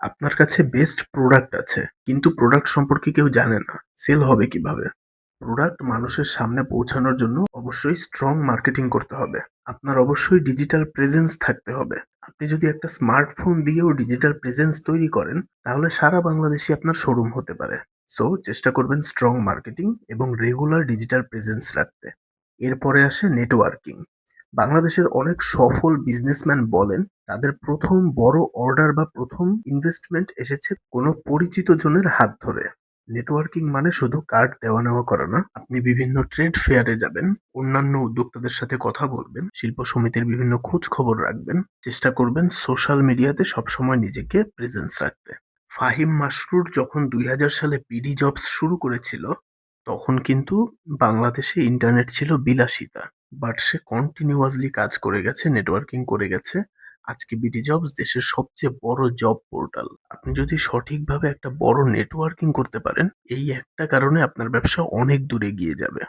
আপনার কাছে best product আছে, কিন্তু প্রোডাক্ট সম্পর্কে কেউ জানে না। সেল হবে কিভাবে? প্রোডাক্ট মানুষের সামনে পৌঁছানোর জন্য অবশ্যই স্ট্রং মার্কেটিং করতে হবে। আপনার অবশ্যই ডিজিটাল প্রেজেন্স থাকতে হবে। আপনি যদি একটা স্মার্টফোন দিয়েও ডিজিটাল প্রেজেন্স তৈরি করেন, তাহলে সারা বাংলাদেশই আপনার শোরুম হতে পারে। সো চেষ্টা করবেন স্ট্রং মার্কেটিং এবং রেগুলার ডিজিটাল প্রেজেন্স রাখতে। এরপরে আসে নেটওয়ার্কিং। বাংলাদেশের অনেক সফল বিজনেসম্যান বলেন তাদের প্রথম বড় অর্ডার বা প্রথম ইনভেস্টমেন্ট এসেছে কোনো পরিচিত জনের হাত ধরে। নেটওয়ার্কিং মানে শুধু কার্ড দেওয়া নেওয়া করা না। আপনি বিভিন্ন ট্রেড ফেয়ারে যাবেন, অন্যান্য উদ্যোক্তাদের সাথে কথা বলবেন, শিল্প সমিতির বিভিন্ন খোঁজ খবর রাখবেন। চেষ্টা করবেন সোশ্যাল মিডিয়াতে সবসময় নিজেকে প্রেজেন্স রাখতে। ফাহিম মাসরুর যখন ২০০০ সালে পিডি জবস শুরু করেছিল, তখন কিন্তু বাংলাদেশে ইন্টারনেট ছিল বিলাসিতা। বাট সে কন্টিনিউয়াসলি কাজ করে গেছে, নেটওয়ার্কিং করে গেছে। আজকে বিডি জবস দেশের সবচেয়ে বড় জব পোর্টাল। আপনি যদি সঠিকভাবে একটা বড় নেটওয়ার্কিং করতে পারেন, এই একটা কারণে আপনার ব্যবসা অনেক দূর এগিয়ে যাবে।